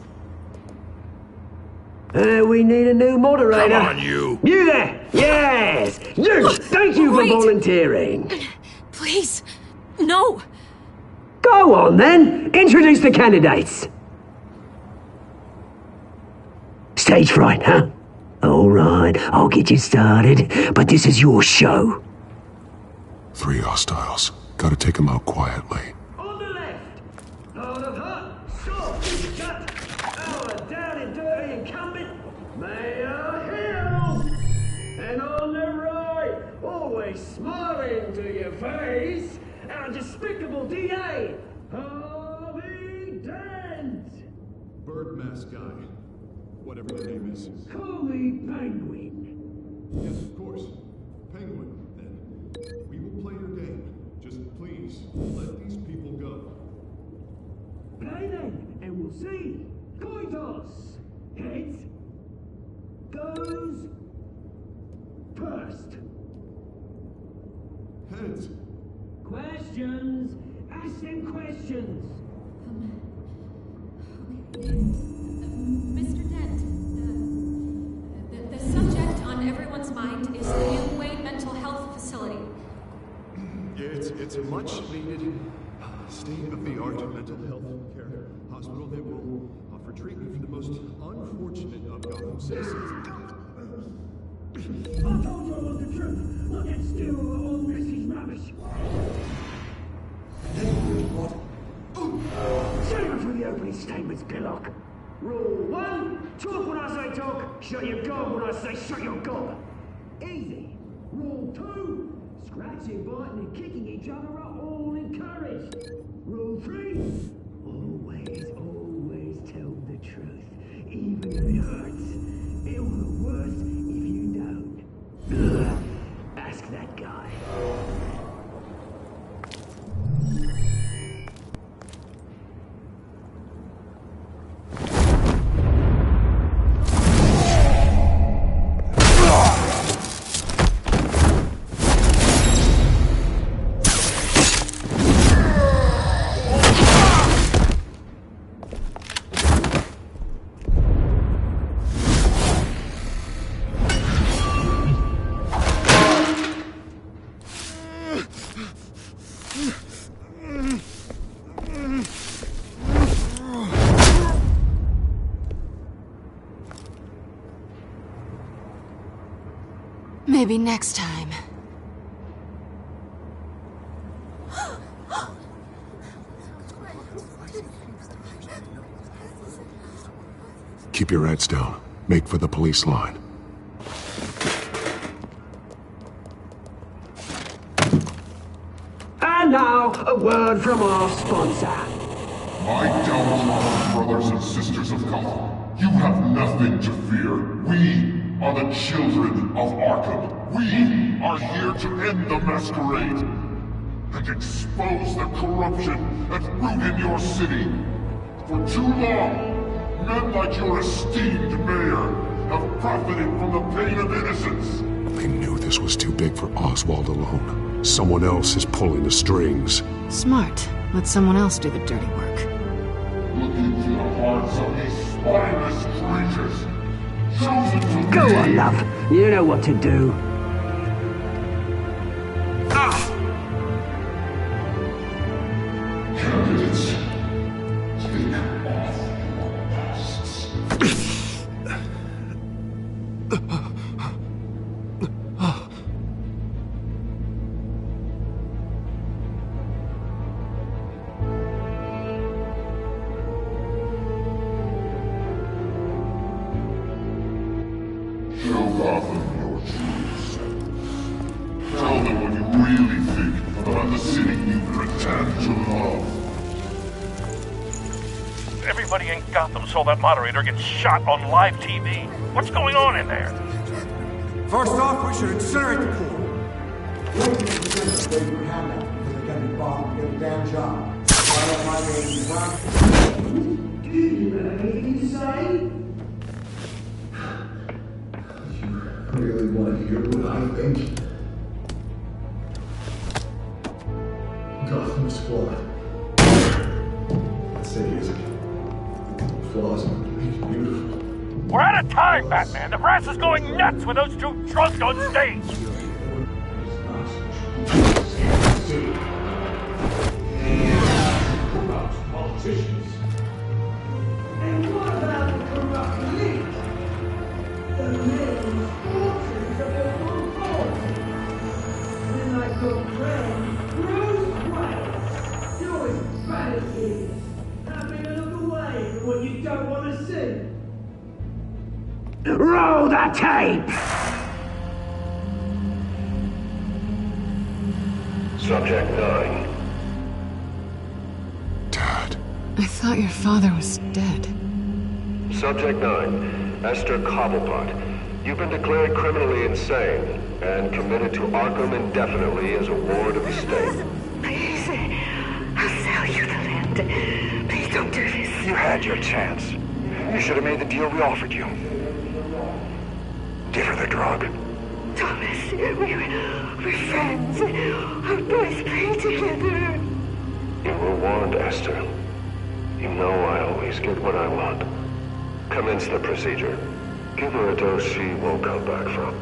We need a new moderator. Come on, you. You there! Yes! You! Thank you for volunteering. Please, no! Go on, then. Introduce the candidates. Stage fright, huh? All right, I'll get you started, but this is your show. 3 hostiles. Gotta take them out quietly. On the left, part of her, your face, our despicable DA, Harvey Dent! Bird mask guy. Whatever your name is. Call me Penguin. Yes, of course. Penguin, then. We will play your game. Just please, let these people go. Play then, and we'll see. Coin toss. Heads goes first. Heads. Questions. Ask them questions. Mr. Dent, the subject on everyone's mind is the new Wayne Mental Health Facility. Yeah, it's a much-needed, state-of-the-art mental health care hospital that will offer treatment for the most unfortunate of Gotham citizens. I told you I want the truth, not that stew or old message rubbish. What? Save it for the opening statements, Pillock. Rule 1, talk when I say talk, shut your gob when I say shut your gob. Easy. Rule 2, scratching, biting and kicking each other are all encouraged. Rule 3, always tell the truth, even if it hurts. It'll look worse if you don't. Ask that guy. Maybe next time. Keep your heads down. Make for the police line. And now, a word from our sponsor. My downtrodden brothers and sisters of Gotham, you have nothing to fear. We are the children of Arkham. We are here to end the masquerade and expose the corruption that's rooted in your city. For too long, men like your esteemed mayor have profited from the pain of innocence. They knew this was too big for Oswald alone. Someone else is pulling the strings. Smart. Let someone else do the dirty work. Look into the hearts of these spineless creatures. Chosen to Go lead. on, love. You know what to do. Candidates, take off your masks. Show Gotham your true self. Tell them what you really think about the city you pretend to love. Everybody in Gotham saw that moderator get shot on live TV. What's going on in there? First off, we should incinerate the core. They gotta be bothered to get a damn job. Do you have anything to say? You really want to hear what I think? Gotham Squad. That city is flaws and it's beautiful. We're out of time, Batman. The press is going nuts with those two drunks on stage. Corrupt politicians. And what about the corrupt elite? The men fortunes of their own cause. And like your friend, Bruce Wayne, doing fantasies, having a look away from what you don't want to see. Roll the tape! Subject 9. I thought your father was dead. Subject 9, Esther Cobblepot. You've been declared criminally insane and committed to Arkham indefinitely as a ward of the state. Please, I'll sell you the land. Please don't do this. You had your chance. You should have made the deal we offered you. Give her the drug. Thomas, we're friends. Our boys play together. You were warned, Esther. You know I always get what I want. Commence the procedure. Give her a dose she won't come back from.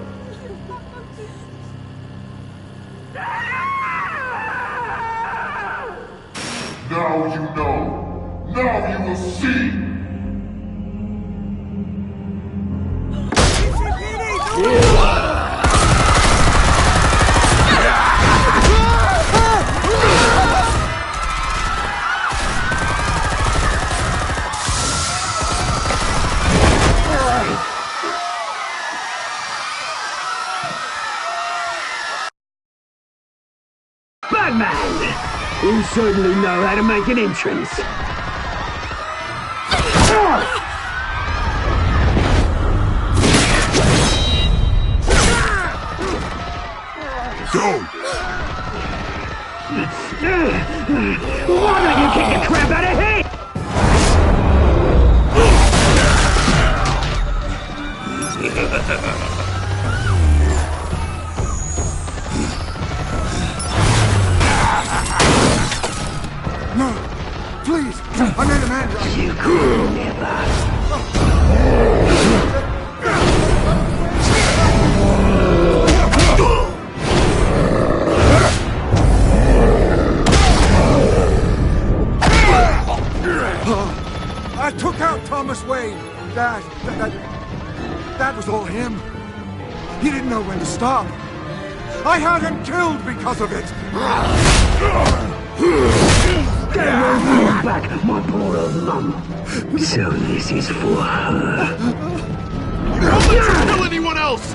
Now you know. Now you will see. Batman! You certainly know how to make an entrance. Go! Why don't you kick the crap out of here? No! Please! I made a man right. You could never. I took out Thomas Wayne. That was all him. He didn't know when to stop. I had him killed because of it. They won't bring back my poor old mum. So this is for her. Don't let you kill anyone else!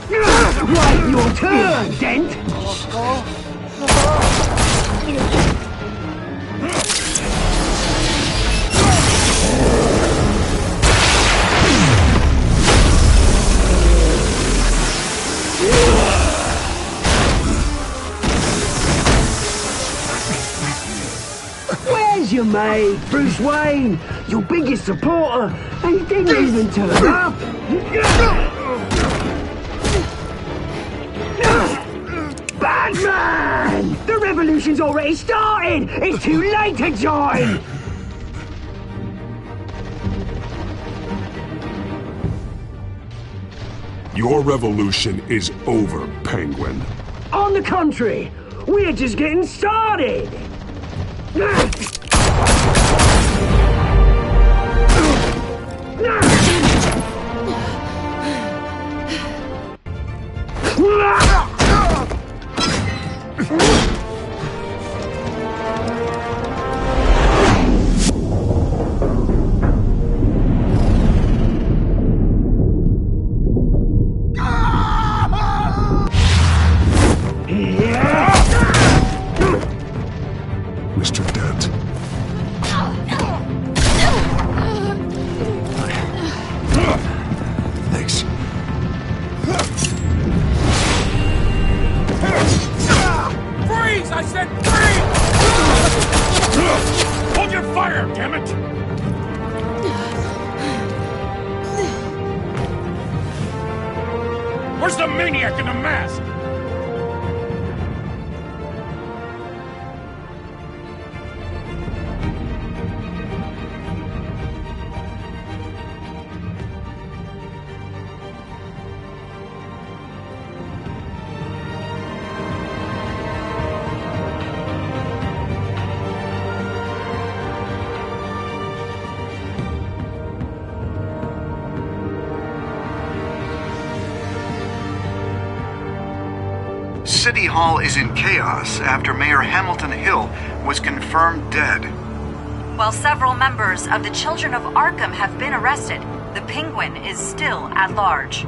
Right, your turn, Dent! Where's your mate, Bruce Wayne? Your biggest supporter, and he didn't even turn up! Batman! The revolution's already started! It's too late to join! Your revolution is over, Penguin. On the contrary, we're just getting started! Mr. Dent. Thanks. Freeze! I said freeze! Hold your fire, damn it! Where's the maniac in the mask? City Hall is in chaos after Mayor Hamilton Hill was confirmed dead. While several members of the Children of Arkham have been arrested, the Penguin is still at large.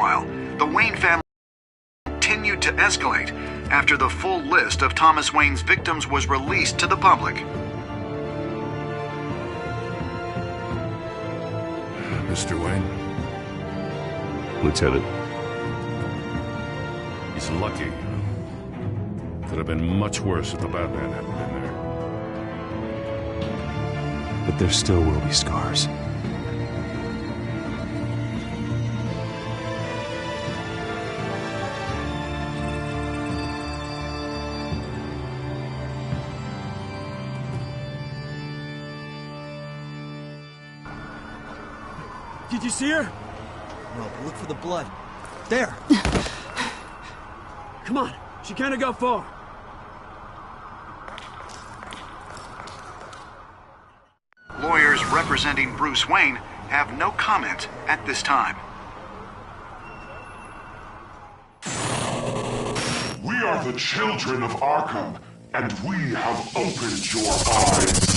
Meanwhile, the Wayne family continued to escalate after the full list of Thomas Wayne's victims was released to the public. Mr. Wayne? Lieutenant. He's lucky. Could have been much worse if the Batman hadn't been there. But there still will be scars. Did you see her? No, but look for the blood. There! Come on, she can't have got far. Lawyers representing Bruce Wayne have no comment at this time. We are the children of Arkham, and we have opened your eyes.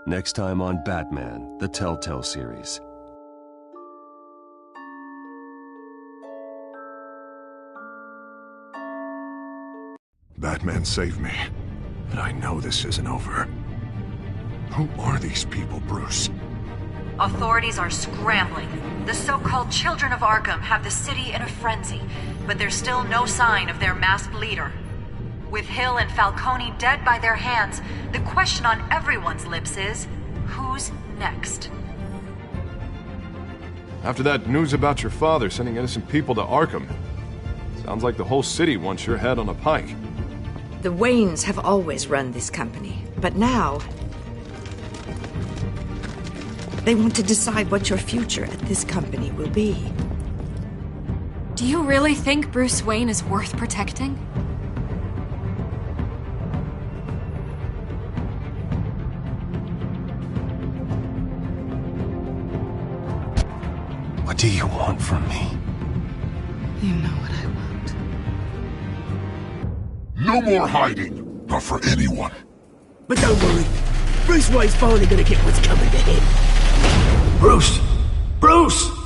Next time on Batman, the Telltale series. Batman saved me, but I know this isn't over. Who are these people, Bruce? Authorities are scrambling. The so-called Children of Arkham have the city in a frenzy, but there's still no sign of their masked leader. With Hill and Falcone dead by their hands, the question on everyone's lips is, who's next? After that news about your father sending innocent people to Arkham, sounds like the whole city wants your head on a pike. The Waynes have always run this company, but now they want to decide what your future at this company will be. Do you really think Bruce Wayne is worth protecting? What do you want from me? You know what I want. No more hiding, not for anyone. But don't worry, Bruce Wayne's finally gonna get what's coming to him. Bruce! Bruce!